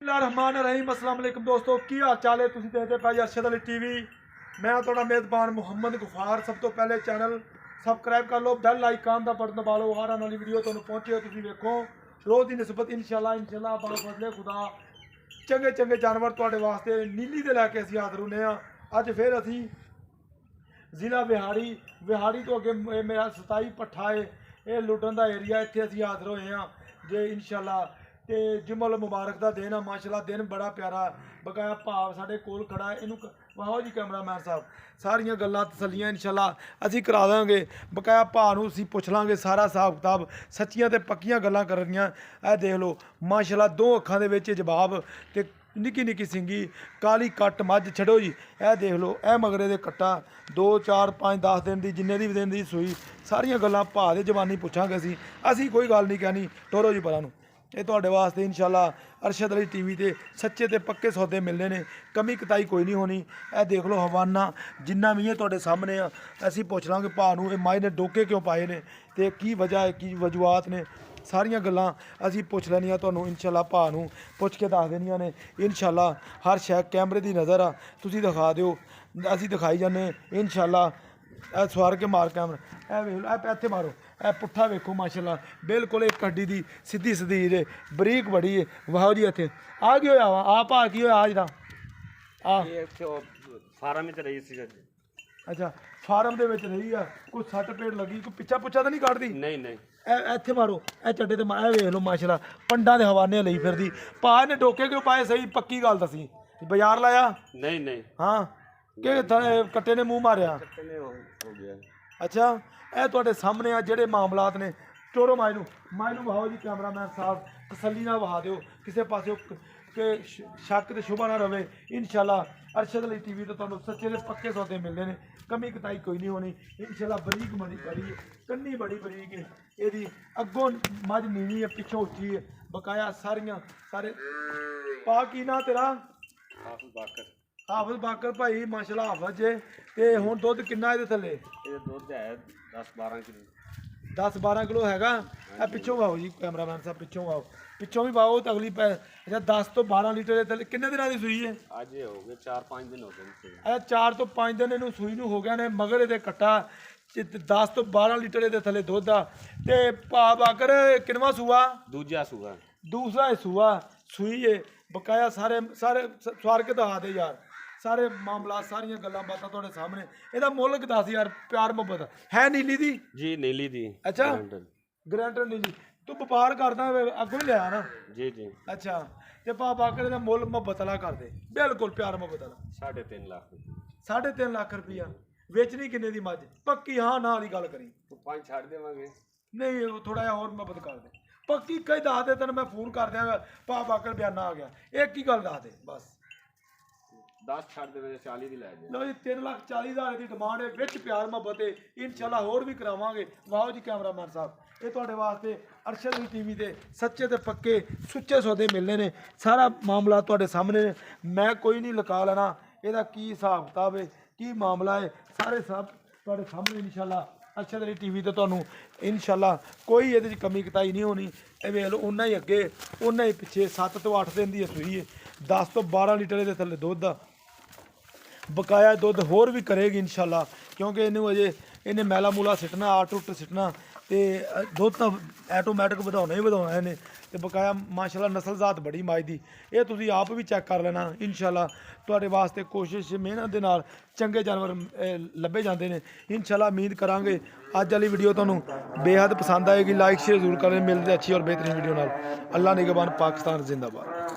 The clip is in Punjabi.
रहमान अस्सलाम वालेकुम दोस्तों की हाल चाल है तुसीं देखदे पए अरशद अली टीवी। मैं तुहाडा मेज़बान मुहम्मद गफार। सब तो पहले चैनल सबसक्राइब कर लो, बैल आइकन का बटन दबा लो, हर आने वाली वीडियो तुहानूं पहुंचे तुसीं वेखो रोज़ की निस्बत इंशाअल्लाह बदले खुदा चंगे चंगे जानवर तुहाडे वास्ते नीली दे लैके असीं हाज़र होने आ। अज फिर असीं जिला विहाड़ी तो अगे मेरा 27 भट्ठा है, ये लुटन का एरिया, इत्थे असीं हाज़र होए हैं जे इंशाअल्लाह। तो जुमल मुबारक का दिन आ, माशाअल्लाह दिन बड़ा प्यारा। बकाया भाव साढ़े कोल खड़ा है, इनू वाहो जी कैमरामैन साहब सारियां गल्लां तसल्लियां इंशाअल्लाह असीं करा देंगे। बकाया भाव नूं असीं पुछ लांगे सारा हिसाब किताब, सच्चियां ते पक्कियां गल्लां करनियां। ए देख लो माशाअल्लाह दो अखां दे विच जवाब ते निक्की निक्की सिंगी काली कट मझ छड़ो जी। ए देख लो ए मगरे दे कट्टा 2 4 5 10 दिन दी जिन्ने दी दिन दी सूई सारियां गल्लां भाव दे जवानी पुछांगे असीं कोई गल नहीं कहनी। टोरो जी परां नूं ये तुहाडे वास्ते इंशाअल्लाह अरशद अली टीवी ते सच्चे ते पक्के सौदे मिलने ने, कमी कताई कोई नहीं होनी। ए देख लो हवाना जिन्ना भी है तुहाडे सामने आ, असीं पुछ लांगे भाऽ नूं ए माई ने डोके क्यों पाए ने ते की वजह है की वजूहात ने, सारियां गल्लां असीं पुछ लैनियां तुहानूं इंशाअल्लाह। भाऽ नूं पुछ के दस देनियां ने इंशाअल्लाह। हर शै कैमरे दी नज़र आ, तुसीं दिखा दिओ असीं दिखाई जाने इंशाअल्लाह। ए सवार के मार कैमरा ए वेख लो, ए इत्थे मारो, ए पुट्ठा वेखो माशाअल्लाह बिल्कुल एक कड्डी दी सीधी सदीर है, बरीक बड़ी है। वाहो जी इत्थे आ की होया वा आ भाऽ की होया जेह्ड़ा फार्म में रही सी। अच्छा फार्म दे विच रही आ, कोई सੱਟ पेड़ लगी, कोई पिच्छा पुच्छा तो नहीं कटदी? नहीं ए इत्थे मारो ए चड्डे ते ए वेख लो माशाअल्लाह पंडा दे हवाने लई फिरदी। भाऽ ने डोके क्यों पाए सही पक्की गल दसी, बाजार लाया? नहीं हाँ कि कट्टे ने मूँह मारिया? हो गया। अच्छा ਇਹ ਤੁਹਾਡੇ ਸਾਹਮਣੇ ਆ ਜਿਹੜੇ ਮਾਮਲਾਤ ਨੇ। ਟੋਰੋ ਮਾਈ ਨੂੰ ਵਹਾਓ ਜੀ ਕੈਮਰਾਮੈਨ ਸਾਹਿਬ ਤਸੱਲੀ ਨਾਲ ਵਹਾ ਦਿਓ, ਕਿਸੇ ਪਾਸੇ ਕਿ ਸ਼ੱਕ ਤੇ ਸ਼ੁਭਾ ਨਾ ਰਵੇ। ਇਨਸ਼ਾਅੱਲਾ ਅਰਸ਼ਦ ਅਲੀ ਟੀਵੀ ਤੋਂ ਤੁਹਾਨੂੰ ਸੱਚੇ ਦੇ ਪੱਕੇ ਸੌਦੇ ਮਿਲਦੇ ਨੇ, ਕਮੀ ਕਤਾਈ ਕੋਈ ਨਹੀਂ ਹੋਣੀ ਇਨਸ਼ਾਅੱਲਾ। ਬਰੀਕ ਮੜੀ ਬੜੀ ਹੈ, ਕੰਨੀ ਬੜੀ ਬਰੀਕ ਹੈ, ਇਹਦੀ ਅੱਗੋਂ ਮੱਝ ਨੀਵੀਂ ਹੈ ਪਿੱਛੋਂ ਉੱਚੀ ਹੈ। ਬਕਾਇਆ ਸਾਰੇ ਪਾ ਕੀ ਨਾ ਤੇਰਾ? ਹਾਫਿਜ਼ ਬਾਕਰ ਭਾਈ ਮਾਸ਼ਾਅੱਲਾ ਹਾਫਿਜ਼ ਜੇ। ਤੇ ਹੁਣ ਦੁੱਧ ਕਿੰਨਾ ਇਹਦੇ ਥੱਲੇ? ਇਹ ਦੁੱਧ ਹੈ 10-12 ਕਿਲੋ। 10-12 ਕਿਲੋ ਹੈਗਾ। ਇਹ ਪਿੱਛੋਂ ਵਾਓ ਜੀ ਕੈਮਰਾਮੈਨ ਸਾਹਿਬ, ਪਿੱਛੋਂ ਵਾਓ, ਪਿੱਛੋਂ ਵੀ ਵਾਓ ਤਾਂ ਅਗਲੀ ਪੈ। ਅੱਛਾ 10 ਤੋਂ 12 ਲੀਟਰ ਦੇ ਥੱਲੇ ਕਿੰਨੇ ਦਿਨਾਂ ਦੀ ਸੂਈ ਹੈ? ਅੱਜ ਇਹ ਹੋ ਗਏ 4-5 ਦਿਨ ਹੋ ਗਏ। ਇਹ 4 ਤੋਂ 5 ਦਿਨ ਇਹਨੂੰ ਸੂਈ ਨੂੰ ਹੋ ਗਿਆ ਨੇ। ਮਗਰ ਇਹਦੇ ਕੱਟਾ 10 ਤੋਂ 12 ਲੀਟਰ ਇਹਦੇ ਥੱਲੇ ਦੁੱਧ ਆ। ਤੇ ਭਾਅ ਬਾਕਰ ਕਿੰਨਵਾਂ ਸੂਆ? ਦੂਜਾ ਸੂਆ। ਦੂਸਰਾ ਸੂਆ ਸੂਈ ਹੈ। ਬਕਾਇਆ ਸਾਰੇ ਸਵਾਰ ਕੇ ਦਿਖਾ ਦੇ ਯਾਰ, ਸਾਰੇ ਮਾਮਲਾ ਸਾਰੀਆਂ ਗੱਲਾਂ ਬਾਤਾਂ ਤੁਹਾਡੇ ਸਾਹਮਣੇ। ਇਹਦਾ ਮੁੱਲ ਦੱਸ ਯਾਰ, ਪਿਆਰ ਮੁਹੱਬਤ ਹੈ ਨੀਲੀ ਦੀ? ਜੀ ਨੀਲੀ ਦੀ। ਅੱਛਾ ਗਰੰਟਰ ਨੀਲੀ। ਤੂੰ ਵਪਾਰ ਕਰਦਾ ਅੱਗੋਂ ਹੀ ਲਿਆ ਨਾ? ਜੀ। ਅੱਛਾ ਤੇ ਭਾਅ ਦਾ ਮੁੱਲ ਮੁਹੱਬਤ ਵਾਲਾ ਕਰ ਦੇ, ਬਿਲਕੁਲ ਪਿਆਰ ਮੁਹੱਬਤ ਵਾਲਾ। 3.5 ਲੱਖ। 3.5 ਲੱਖ ਰੁਪਈਆ। ਵੇਚਣੀ ਕਿੰਨੇ ਦੀ ਮੱਝ? ਪੱਕੀ ਹਾਂ ਨਾ ਵਾਲੀ ਗੱਲ ਕਰੀ। 5 ਛੱਡ ਦੇਵਾਂਗੇ। ਨਹੀਂ ਥੋੜਾ ਜਿਹਾ ਹੋਰ ਮੁਹੱਬਤ ਕਰ ਦੇ, ਪੱਕੀ ਕਈ ਦੱਸ ਦੇ, ਤੈਨੂੰ ਮੈਂ ਫੋਨ ਕਰ ਦਿਆਂਗਾ। ਭਾਅ ਬਾਕਰ ਬਿਆਨਾ ਆ ਗਿਆ, ਇੱਕ ਹੀ ਗੱਲ ਦੱਸ ਦੇ ਬਸ। 10 ਛੱਡ ਦੇ 40 ਦੀ ਲੈ ਜਾ। ਲਓ ਜੀ 3,40,000 ਦੀ ਡਿਮਾਂਡ ਹੈ, ਵਿੱਚ ਪਿਆਰ ਮੁਹੱਬਤ ਹੈ ਇਨਸ਼ਾਅੱਲਾ। ਹੋਰ ਵੀ ਕਰਾਵਾਂਗੇ। ਵਾਓ ਜੀ ਕੈਮਰਾਮੈਨ ਸਾਹਿਬ ਇਹ ਤੁਹਾਡੇ ਵਾਸਤੇ ਅਰਸ਼ਦ ਅਲੀ ਟੀਵੀ ਤੇ ਸੱਚੇ ਤੇ ਪੱਕੇ ਸੁੱਚੇ ਸੌਦੇ ਮਿਲਨੇ ਨੇ। ਸਾਰਾ ਮਾਮਲਾ ਤੁਹਾਡੇ ਸਾਹਮਣੇ ਨੇ, ਮੈਂ ਕੋਈ ਨਹੀਂ ਲੁਕਾ ਲੈਣਾ ਇਹਦਾ ਕੀ ਹਿਸਾਬ ਕਿਤਾਬ ਹੈ, ਕੀ ਮਾਮਲਾ ਹੈ, ਸਾਰੇ ਸਭ ਤੁਹਾਡੇ ਸਾਹਮਣੇ ਇਨਸ਼ਾਅੱਲਾ। ਅਰਸ਼ਦ ਅਲੀ ਟੀਵੀ ਤੇ ਤੁਹਾਨੂੰ ਇਨਸ਼ਾਅੱਲਾ ਕੋਈ ਇਹਦੇ 'ਚ ਕਮੀ ਕਤਾਈ ਨਹੀਂ ਹੋਣੀ। ਇਹ ਵੇਖ ਲਓ ਉਹਨਾਂ ਹੀ ਅੱਗੇ ਉਹਨਾਂ ਹੀ ਪਿੱਛੇ 7 ਤੋਂ 8 ਦਿਨ ਦੀ ਸੂਈ ਹੈ, 10 ਤੋਂ 12 ਲੀਟਰ ਇਹਦੇ ਥੱਲੇ ਦੁੱਧ ਆ। ਬਕਾਇਆ ਦੁੱਧ ਹੋਰ ਵੀ ਕਰੇਗੀ ਇਨਸ਼ਾਅੱਲਾ, ਕਿਉਂਕਿ ਇਹਨੂੰ ਅਜੇ ਇਹਨੇ ਮੈਲਾ ਮੂਲਾ ਸਿੱਟਣਾ, ਆਟ ਉਟ ਸਿੱਟਣਾ ਤੇ ਦੁੱਧ ਤਾਂ ਆਟੋਮੈਟਿਕ ਵਧਾਉਣਾ ਹੀ ਵਧਾਉਣਾ ਇਹਨੇ। ਤੇ ਬਕਾਇਆ ਮਾਸ਼ਾਅੱਲਾ ਨਸਲ ਜ਼ਾਤ ਬੜੀ ਮਾਈ ਦੀ, ਇਹ ਤੁਸੀਂ ਆਪ ਵੀ ਚੈੱਕ ਕਰ ਲੈਣਾ ਇਨਸ਼ਾਅੱਲਾ। ਤੁਹਾਡੇ ਵਾਸਤੇ ਕੋਸ਼ਿਸ਼ ਮਿਹਨਤ ਦੇ ਨਾਲ ਚੰਗੇ ਜਾਨਵਰ ਲੱਭੇ ਜਾਂਦੇ ਨੇ ਇਨਸ਼ਾਅੱਲਾ। ਉਮੀਦ ਕਰਾਂਗੇ ਅੱਜ ਵਾਲੀ ਵੀਡੀਓ ਤੁਹਾਨੂੰ ਬੇਹੱਦ ਪਸੰਦ ਆਏਗੀ। ਲਾਈਕ ਸ਼ੇਅਰ ਜ਼ਰੂਰ ਕरें। ਮਿਲਦੇ ਅੱਛੀ ਔਰ ਬਿਹਤਰੀਨ ਵੀਡੀਓ ਨਾਲ। ਅੱਲਾ ਨਿਗਹਬਾਨ, ਪਾਕਿਸਤਾਨ ਜ਼ਿੰਦਾਬਾਦ।